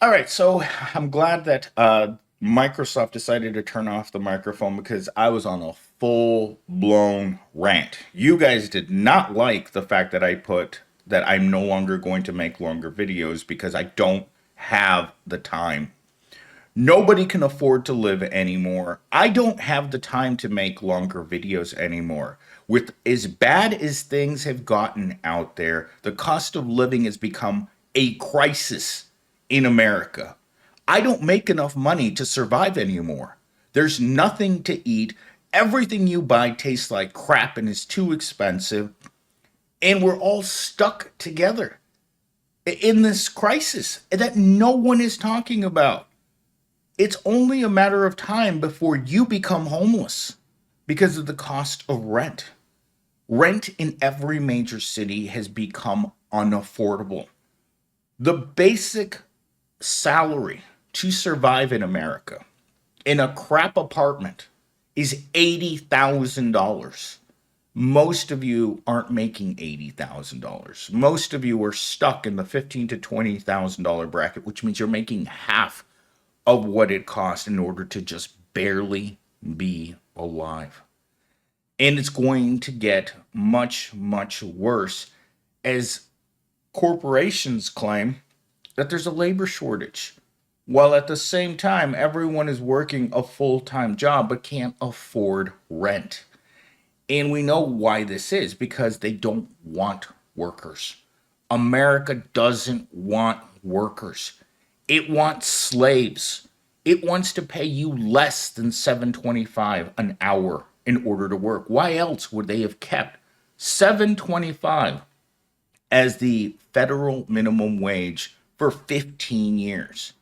All right, so I'm glad that Microsoft decided to turn off the microphone because I was on a full blown rant. You guys did not like the fact that I put that I'm no longer going to make longer videos because I don't have the time. Nobody can afford to live anymore. I don't have the time to make longer videos anymore. With as bad as things have gotten out there, the cost of living has become a crisis in America. I don't make enough money to survive anymore. There's nothing to eat. Everything you buy tastes like crap and is too expensive. And we're all stuck together in this crisis that no one is talking about. It's only a matter of time before you become homeless because of the cost of rent. Rent in every major city has become unaffordable. The basic salary to survive in America in a crap apartment is $80,000. Most of you aren't making $80,000. Most of you are stuck in the $15,000 to $20,000 bracket, which means you're making half of what it costs in order to just barely be alive. And it's going to get much, much worse as corporations claim that there's a labor shortage, while at the same time, everyone is working a full time job but can't afford rent. And we know why this is because they don't want workers. America doesn't want workers. It wants slaves. It wants to pay you less than 7.25 an hour in order to work. Why else would they have kept 7.25 as the federal minimum wage for 15 years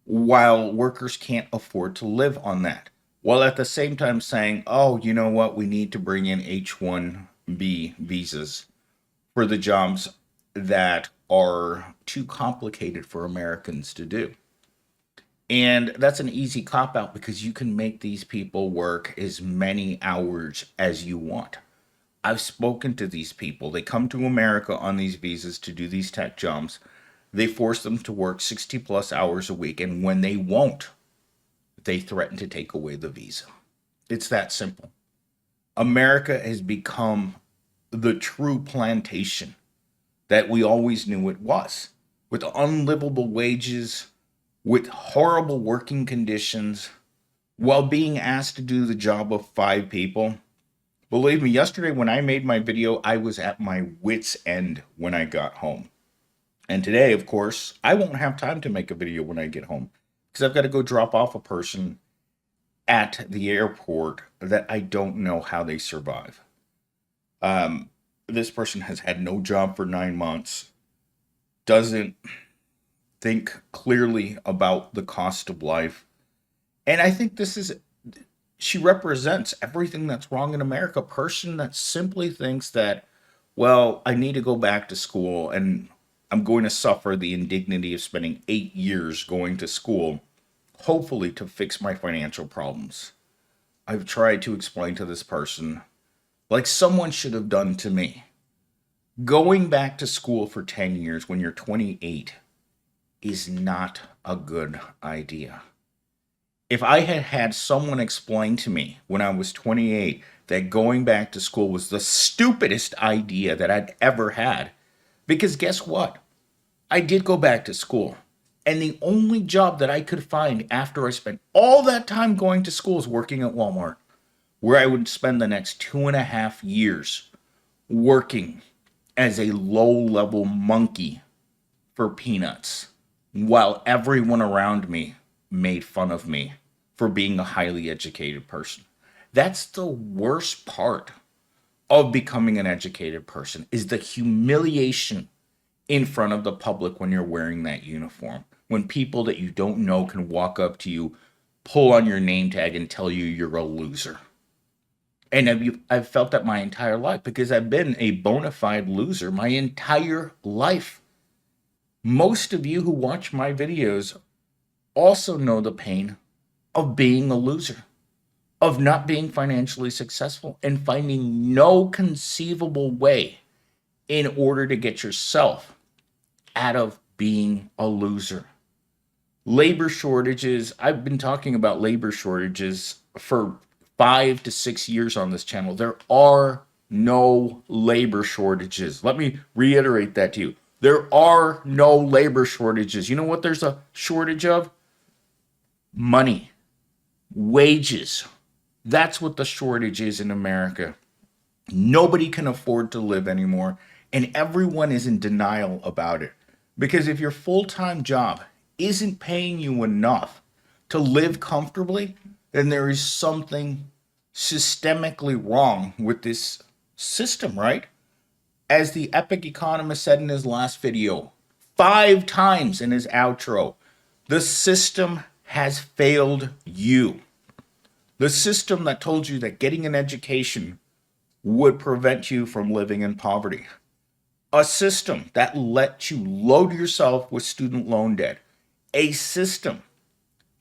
while workers can't afford to live on that? While at the same time saying, "Oh, you know what? We need to bring in H-1B visas for the jobs that are too complicated for Americans to do." And that's an easy cop out because you can make these people work as many hours as you want. I've spoken to these people. They come to America on these visas to do these tech jobs. They force them to work 60 plus hours a week. And when they won't, they threaten to take away the visa. It's that simple. America has become the true plantation that we always knew it was, with unlivable wages, with horrible working conditions, while being asked to do the job of five people. Believe me, yesterday when I made my video, I was at my wits' end when I got home. And today, of course, I won't have time to make a video when I get home because I've got to go drop off a person at the airport that I don't know how they survive. This person has had no job for 9 months, doesn't think clearly about the cost of life. And I think she represents everything that's wrong in America. A person that simply thinks that, well, I need to go back to school and I'm going to suffer the indignity of spending 8 years going to school, hopefully to fix my financial problems. I've tried to explain to this person, like someone should have done to me, going back to school for 10 years when you're 28 is not a good idea. If I had had someone explain to me when I was 28 that going back to school was the stupidest idea that I'd ever had, because guess what? I did go back to school. And the only job that I could find after I spent all that time going to school is working at Walmart, where I would spend the next 2.5 years working as a low level monkey for peanuts while everyone around me made fun of me for being a highly educated person. That's the worst part of becoming an educated person is the humiliation in front of the public when you're wearing that uniform. When people that you don't know can walk up to you, pull on your name tag and tell you you're a loser. And I've felt that my entire life because I've been a bona fide loser my entire life. Most of you who watch my videos also know the pain of being a loser, of not being financially successful and finding no conceivable way in order to get yourself out of being a loser. Labor shortages. I've been talking about labor shortages for 5 to 6 years on this channel. There are no labor shortages. Let me reiterate that to you. There are no labor shortages. You know what there's a shortage of? Money, wages. That's what the shortage is in America. Nobody can afford to live anymore, and everyone is in denial about it. Because if your full time job isn't paying you enough to live comfortably, then there is something systemically wrong with this system, right? As the epic economist said in his last video, 5 times in his outro, the system has failed you. The system that told you that getting an education would prevent you from living in poverty. A system that let you load yourself with student loan debt. A system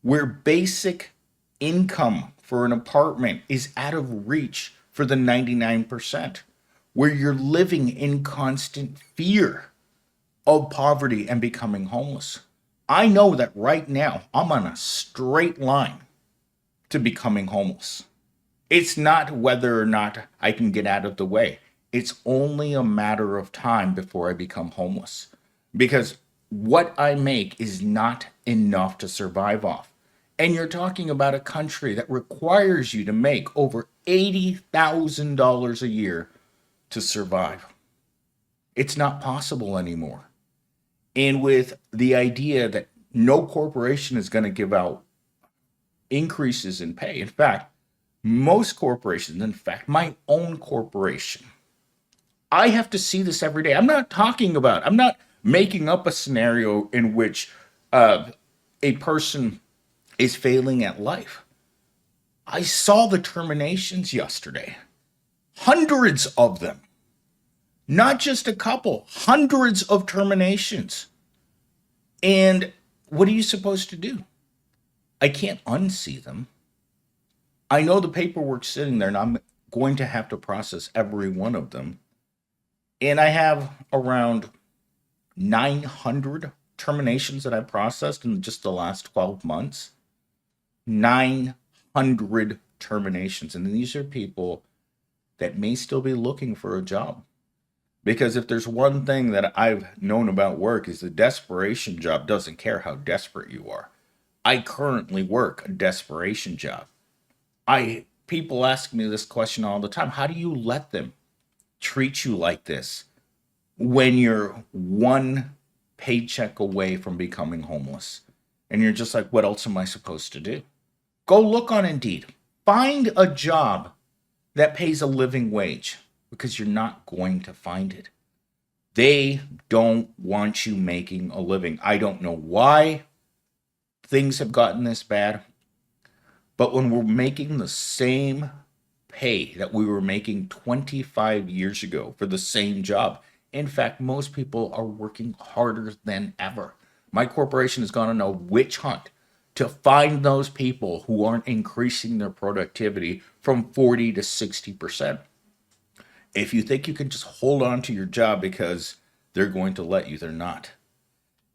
where basic income for an apartment is out of reach for the 99%, where you're living in constant fear of poverty and becoming homeless. I know that right now I'm on a straight line to becoming homeless. It's not whether or not I can get out of the way. It's only a matter of time before I become homeless. Because what I make is not enough to survive off. And you're talking about a country that requires you to make over $80,000 a year to survive. It's not possible anymore. And with the idea that no corporation is going to give out increases in pay, in fact, most corporations, in fact, my own corporation, I have to see this every day. I'm not making up a scenario in which a person is failing at life. I saw the terminations yesterday, hundreds of them, not just a couple, hundreds of terminations. And what are you supposed to do? I can't unsee them. I know the paperwork's sitting there and I'm going to have to process every one of them. And I have around 900 terminations that I processed in just the last 12 months. 900 terminations. And these are people that may still be looking for a job. Because if there's one thing that I've known about work is the desperation job doesn't care how desperate you are. I currently work a desperation job. I People ask me this question all the time. How do you let them treat you like this when you're one paycheck away from becoming homeless? And you're just like, what else am I supposed to do? Go look on Indeed. Find a job that pays a living wage because you're not going to find it. They don't want you making a living. I don't know why things have gotten this bad, but when we're making the same pay that we were making 25 years ago for the same job, in fact, most people are working harder than ever. My corporation has gone on a witch hunt to find those people who aren't increasing their productivity from 40 to 60%. If you think you can just hold on to your job because they're going to let you, they're not.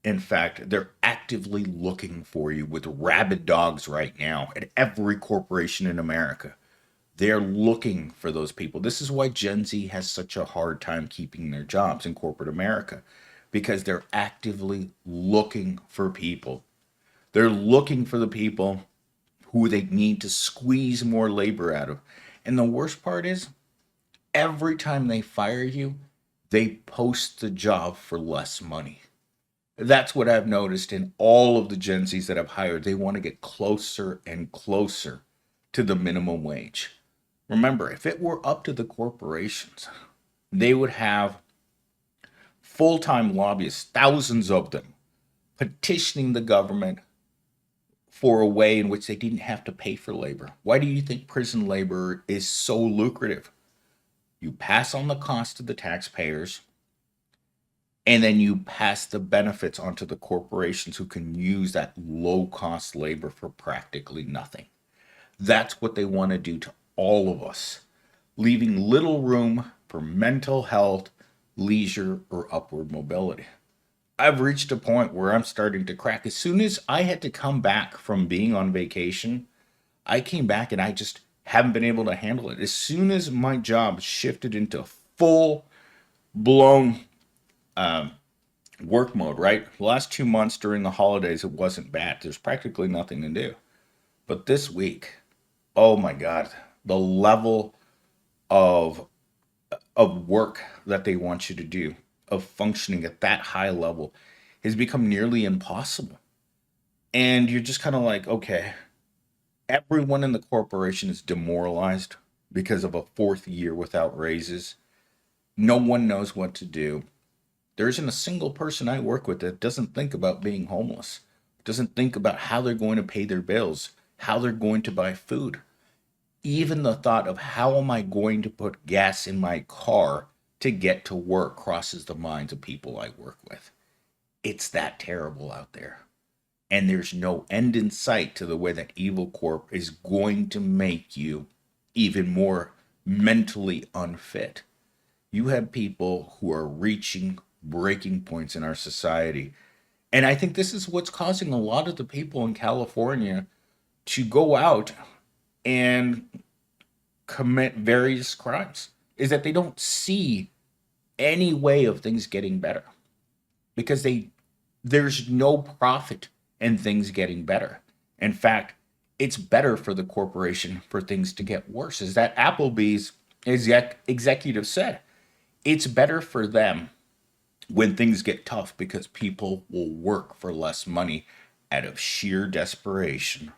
In fact, they're actively looking for you with rabid dogs right now at every corporation in America. They're looking for those people. This is why Gen Z has such a hard time keeping their jobs in corporate America, because they're actively looking for people. They're looking for the people who they need to squeeze more labor out of. And the worst part is, every time they fire you, they post the job for less money. That's what I've noticed in all of the Gen Zs that I've hired. They want to get closer and closer to the minimum wage. Remember, if it were up to the corporations, they would have full-time lobbyists, thousands of them, petitioning the government for a way in which they didn't have to pay for labor. Why do you think prison labor is so lucrative? You pass on the cost to the taxpayers, and then you pass the benefits onto the corporations who can use that low-cost labor for practically nothing. That's what they want to do to all of us, leaving little room for mental health, leisure, or upward mobility. I've reached a point where I'm starting to crack. As soon as I had to come back from being on vacation, I came back and I just haven't been able to handle it. As soon as my job shifted into full blown work mode, right? The last 2 months during the holidays, it wasn't bad. There's practically nothing to do. But this week, oh my God, the level of work that they want you to do, of functioning at that high level, has become nearly impossible. And you're just kind of like, okay, everyone in the corporation is demoralized because of a fourth year without raises. No one knows what to do. There isn't a single person I work with that doesn't think about being homeless, doesn't think about how they're going to pay their bills, how they're going to buy food. Even the thought of how am I going to put gas in my car to get to work crosses the minds of people I work with. It's that terrible out there. And there's no end in sight to the way that Evil Corp is going to make you even more mentally unfit. You have people who are reaching breaking points in our society. And I think this is what's causing a lot of the people in California to go out and commit various crimes, is that they don't see any way of things getting better because there's no profit in things getting better. In fact, it's better for the corporation for things to get worse. Is that Applebee's executive said, it's better for them when things get tough because people will work for less money out of sheer desperation.